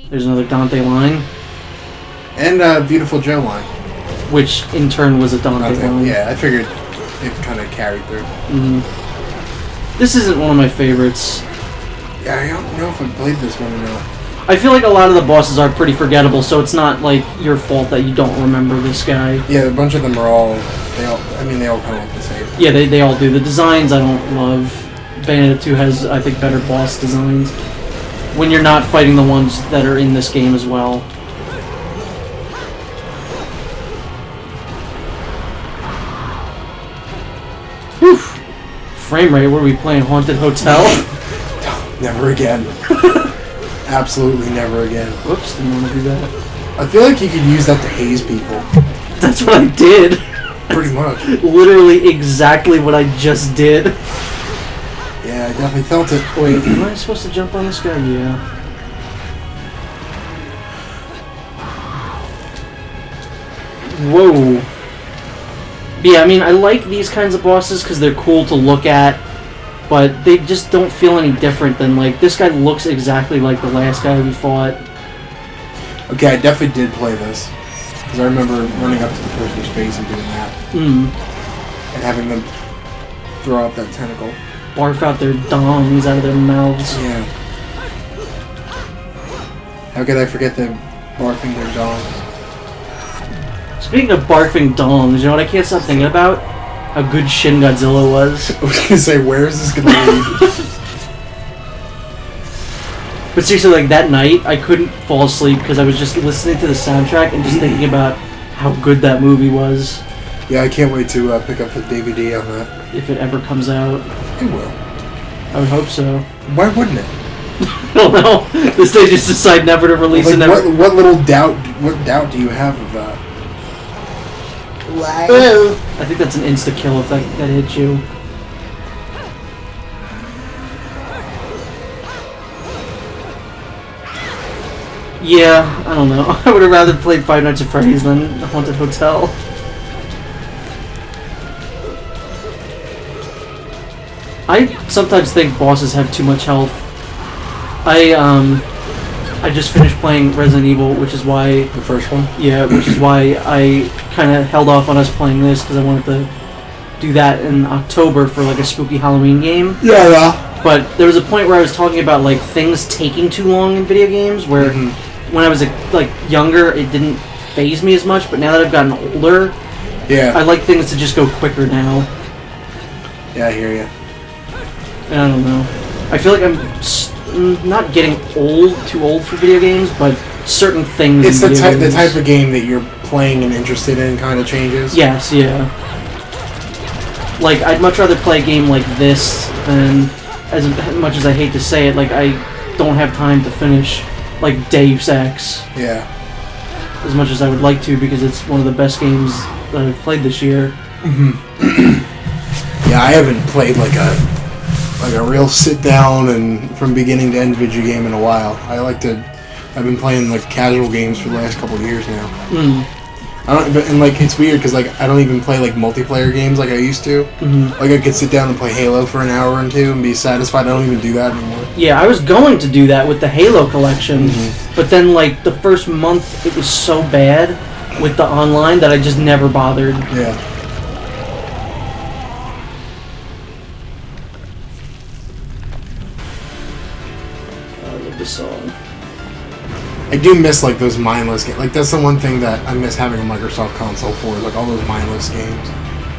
There's another Dante line. And Beautiful Joe line. Which, in turn, was a Dante line. Yeah, I figured it kind of carried through. This isn't one of my favorites. Yeah, I don't know if I played this one or not. I feel like a lot of the bosses are pretty forgettable, so it's not like your fault that you don't remember this guy. Yeah, a bunch of them are all, they all kind of look the same. Yeah, they all do. The designs I don't love. Bayonetta 2 has, I think, better boss designs. When you're not fighting the ones that are in this game as well. Whew. Frame rate, what are we playing? Haunted Hotel? Never again. Absolutely never again. Whoops, didn't want to do that. I feel like you could use that to haze people. That's what I did. Pretty much. Literally exactly what I just did. Yeah, I definitely felt it. Wait, am I supposed to jump on this guy? Yeah. Whoa. Yeah, I mean, I like these kinds of bosses because they're cool to look at, but they just don't feel any different than, like, this guy looks exactly like the last guy we fought. Okay, I definitely did play this. Because I remember running up to the person's face and doing that. And having them throw up that tentacle. Barf out their dongs out of their mouths. Yeah. How could I forget them barfing their dongs? Speaking of barfing dongs, you know what I can't stop thinking about? How good Shin Godzilla was. I was gonna say, where is this gonna lead? But seriously, like, that night, I couldn't fall asleep because I was just listening to the soundtrack and just thinking about how good that movie was. Yeah, I can't wait to pick up the DVD on that. If it ever comes out. It will. I would hope so. Why wouldn't it? I don't know. They just decide never to release it. What little doubt, what doubt do you have of that? Why? I think that's an insta-kill if that hits you. Yeah, I don't know. I would have rather played Five Nights at Freddy's than Haunted Hotel. I sometimes think bosses have too much health. I just finished playing Resident Evil, which is why... The first one? Yeah, which is why I kind of held off on us playing this, because I wanted to do that in October for, like, a spooky Halloween game. Yeah. But there was a point where I was talking about, like, things taking too long in video games, where when I was, like, younger, it didn't faze me as much, but now that I've gotten older, I like things to just go quicker now. Yeah, I hear you. And I don't know. I feel like I'm not getting too old for video games, but certain things. It's the type of game that you're playing and interested in kind of changes. Yes, yeah. Like, I'd much rather play a game like this than, as much as I hate to say it, like, I don't have time to finish, like, Deus Ex. Yeah. As much as I would like to, because it's one of the best games that I've played this year. Yeah, I haven't played like a real sit down and from beginning to end video game in a while. I've been playing like casual games for the last couple of years now. It's weird because like I don't even play like multiplayer games like I used to. Like I could sit down and play Halo for an hour or two and be satisfied. I don't even do that anymore. Yeah, I was going to do that with the Halo collection, but then like the first month it was so bad with the online that I just never bothered. Yeah. Song. I do miss like those mindless games. Like that's the one thing that I miss having a Microsoft console for, like all those mindless games.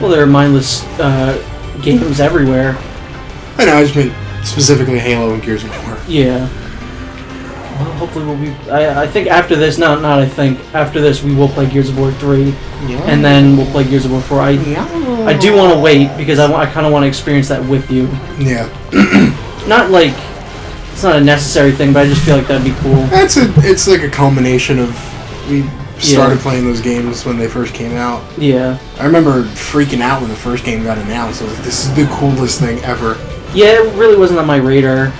Well, there are mindless games everywhere. I know, I just meant specifically Halo and Gears of War. Yeah. Well, hopefully we'll be... I think after this, after this we will play Gears of War 3. Yeah. And then we'll play Gears of War 4. I do want to wait because I kind of want to experience that with you. Yeah. Not like... It's not a necessary thing, but I just feel like that'd be cool. It's like a culmination of... We started playing those games when they first came out. Yeah. I remember freaking out when the first game got announced. I was like, this is the coolest thing ever. Yeah, it really wasn't on my radar.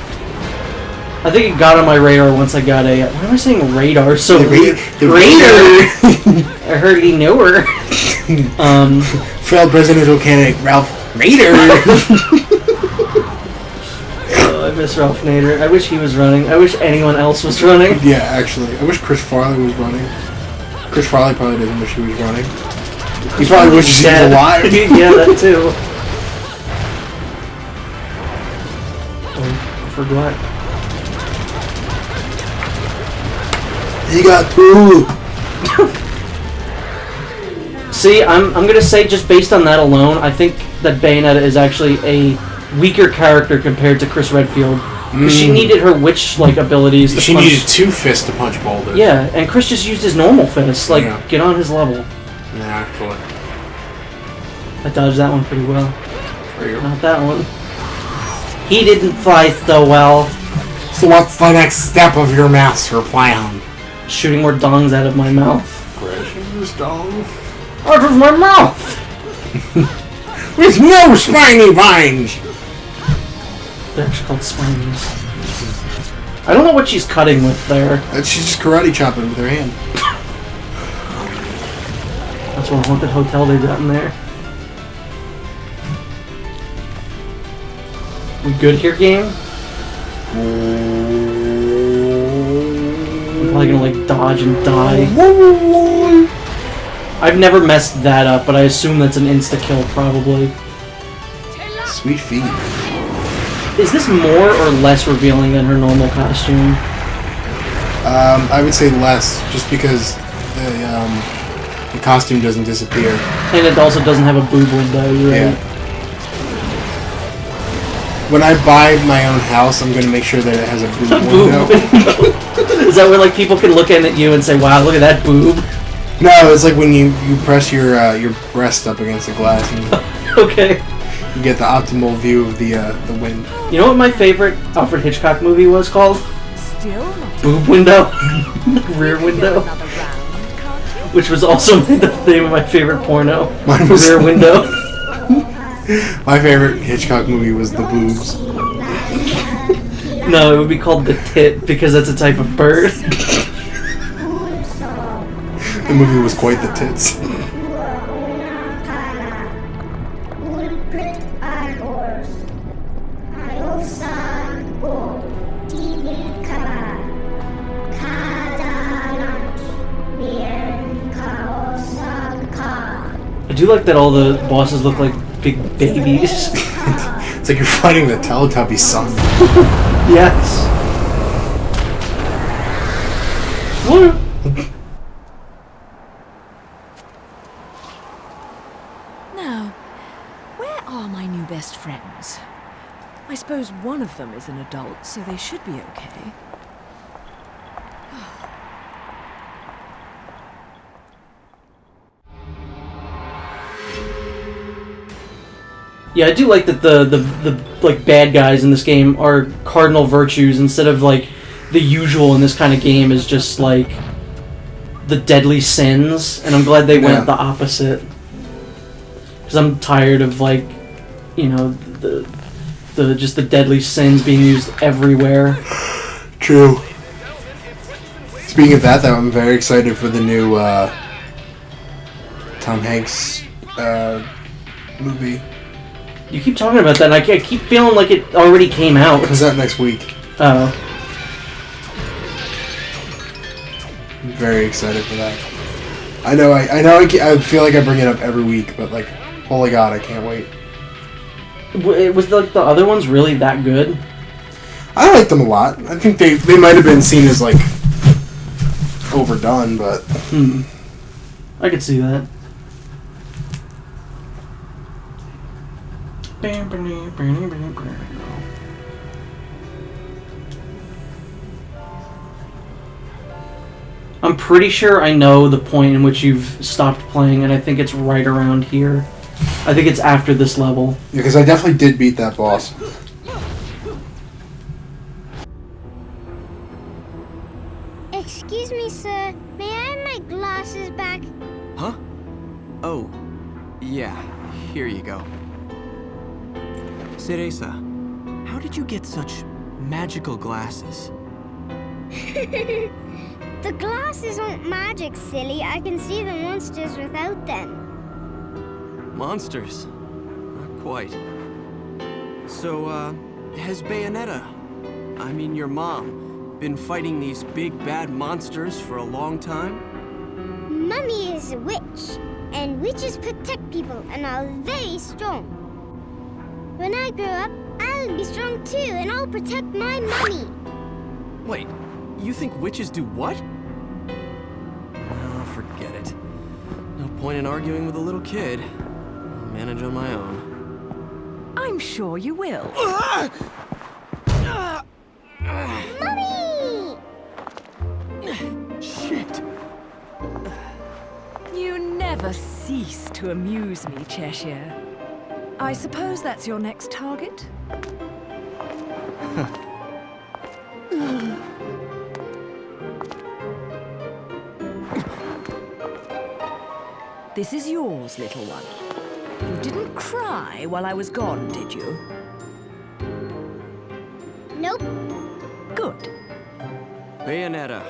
I think it got on my radar once I got a... Why am I saying radar so weird? Radar! I heard he knew her. Failed presidential candidate Ralph Raider. I I miss Ralph Nader. I wish he was running. I wish anyone else was running. Yeah, actually. I wish Chris Farley was running. Chris Farley probably doesn't wish he was running. He probably wishes he was alive. Yeah, that too. Oh, I forgot. He got through. See, I'm gonna say just based on that alone, I think that Bayonetta is actually a weaker character compared to Chris Redfield. Because she needed her witch-like abilities to She punch. needed 2 fists to punch boulders. Yeah, and Chris just used his normal fists. Like, get on his level. Yeah, actually. I dodged that one pretty well. For you. Not that one. He didn't fly so well. So what's the next step of your master plan? Shooting more dongs out of my mouth. Gracious dong. Out of my mouth! With no spiny vines! They're actually called spines. I don't know what she's cutting with there. She's just karate chopping with her hand. That's what haunted hotel they got in there. We good here, game? I'm probably gonna like dodge and die. I've never messed that up, but I assume that's an insta-kill probably. Sweet feet. Is this more or less revealing than her normal costume? I would say less, just because the costume doesn't disappear. And it also doesn't have a boob window, right? Yeah. When I buy my own house, I'm going to make sure that it has a boob window. Is that where like people can look in at you and say, "Wow, look at that boob"? No, it's like when you press your breast up against the glass and Okay. you get the optimal view of the wind. You know what my favorite Alfred Hitchcock movie was called? Still not Boob Window? Rear Window? another round, can't you? Which was also the name of my favorite porno. Mine was Rear Window. My favorite Hitchcock movie was The Boobs. No, it would be called The Tit because that's a type of bird. The movie was quite the tits. I do like that all the bosses look like big babies. It's like you're fighting the Teletubby son. Yes. Woo. Now, where are my new best friends? I suppose one of them is an adult, so they should be okay. Yeah, I do like that the like bad guys in this game are cardinal virtues instead of like the usual in this kind of game is just like the deadly sins, and I'm glad they went the opposite. Because I'm tired of like, you know, the just the deadly sins being used everywhere. True. Speaking of that, though, I'm very excited for the new Tom Hanks movie. You keep talking about that, and I keep feeling like it already came out. It comes out next week. Oh. I'm very excited for that. I know. I feel like I bring it up every week, but like, holy God, I can't wait. Was like the other ones really that good? I like them a lot. I think they might have been seen as like overdone, but I could see that. I'm pretty sure I know the point in which you've stopped playing, and I think it's right around here. I think it's after this level. yeah, because I definitely did beat that boss. Excuse me, sir. May I have my glasses back? Huh? Oh, yeah. Here you go. Cereza, how did you get such magical glasses? The glasses aren't magic, silly. I can see the monsters without them. Monsters? Not quite. So, has Bayonetta I mean your mom, been fighting these big bad monsters for a long time? Mummy is a witch, and witches protect people and are very strong. When I grow up, I'll be strong too, and I'll protect my mummy. Wait, you think witches do what? Oh, forget it. No point in arguing with a little kid. I'll manage on my own. I'm sure you will. Mummy! Shit! You never cease to amuse me, Cheshire. I suppose that's your next target? This is yours, little one. You didn't cry while I was gone, did you? Nope. Good. Bayonetta,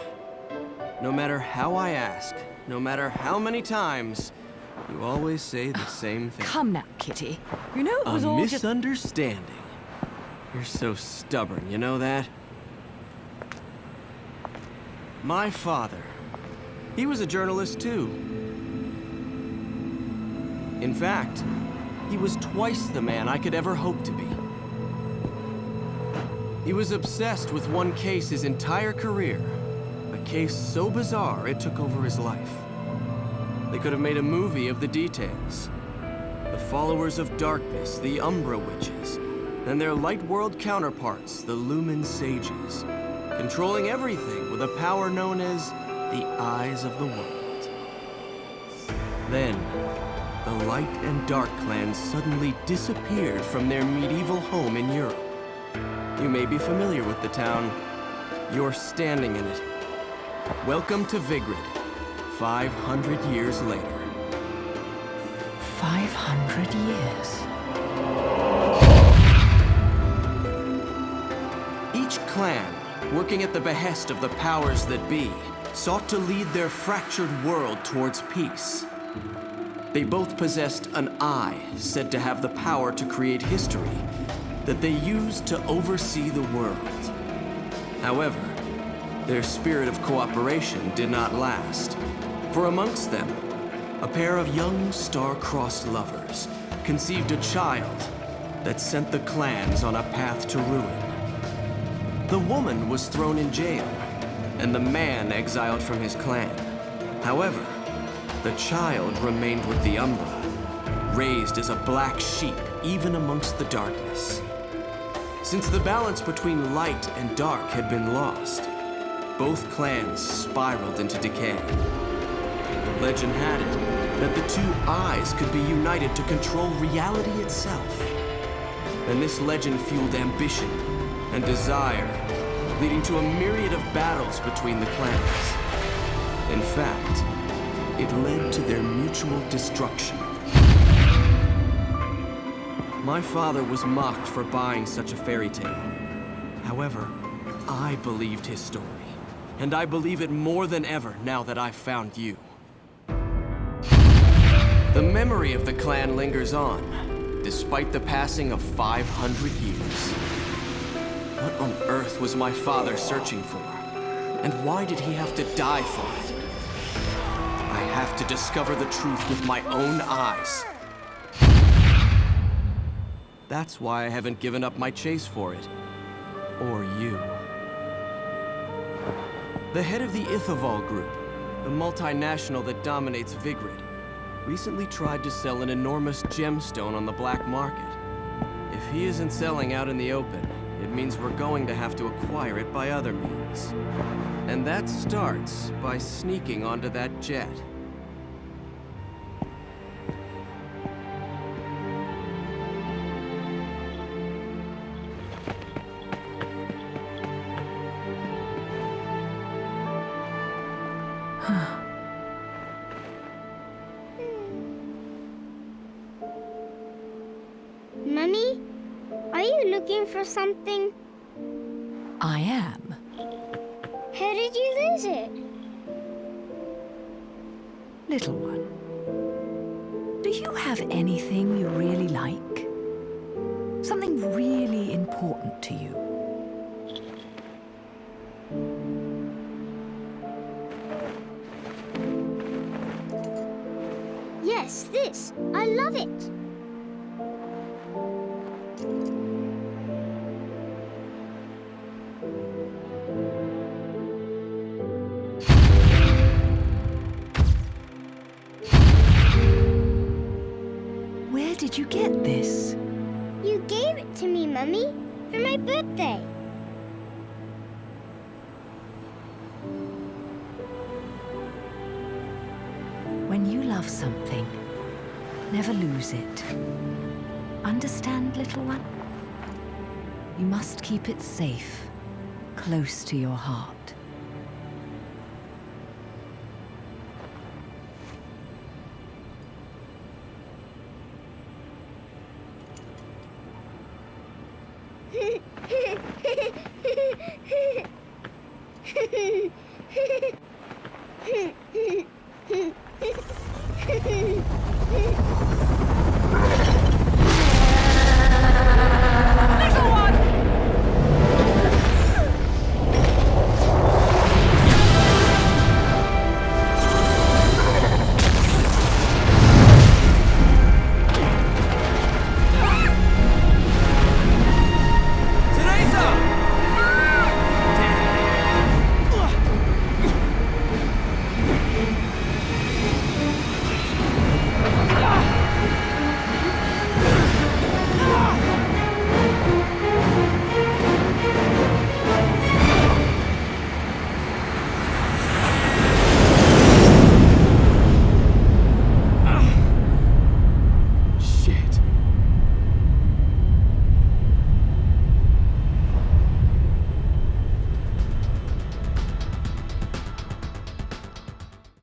no matter how I ask, no matter how many times, you always say the same thing. Come now, Kitty. You know it was A all just... misunderstanding. You're so stubborn, you know that? My father, he was a journalist too. In fact, he was twice the man I could ever hope to be. He was obsessed with one case his entire career. A case so bizarre it took over his life. They could have made a movie of the details. The followers of darkness, the Umbra Witches, and their light world counterparts, the Lumen Sages, controlling everything with a power known as the Eyes of the World. Then, the Light and Dark clans suddenly disappeared from their medieval home in Europe. You may be familiar with the town. You're standing in it. Welcome to Vigrid, 500 years later. 500 years. Each clan, working at the behest of the powers that be, sought to lead their fractured world towards peace. They both possessed an eye said to have the power to create history that they used to oversee the world. However, their spirit of cooperation did not last, for amongst them, a pair of young star-crossed lovers conceived a child that sent the clans on a path to ruin. The woman was thrown in jail, and the man exiled from his clan. However, the child remained with the Umbra, raised as a black sheep even amongst the darkness. Since the balance between light and dark had been lost, both clans spiraled into decay. Legend had it that the two eyes could be united to control reality itself. And this legend fueled ambition and desire, leading to a myriad of battles between the clans. In fact, it led to their mutual destruction. My father was mocked for buying such a fairy tale. However, I believed his story, and I believe it more than ever now that I've found you. The memory of the clan lingers on, despite the passing of 500 years. What on earth was my father searching for? And why did he have to die for it? I have to discover the truth with my own eyes. That's why I haven't given up my chase for it. Or you. The head of the Ithaval Group, the multinational that dominates Vigrid, recently tried to sell an enormous gemstone on the black market. If he isn't selling out in the open, it means we're going to have to acquire it by other means. And that starts by sneaking onto that jet. Mummy, are you looking for something? I am. How did you lose it? Little one, do you have anything you really like? Something really important to you? Yes, this. I love it. Where did you get this? You gave it to me, Mummy, for my birthday. When you love something, never lose it. Understand, little one? You must keep it safe, close to your heart.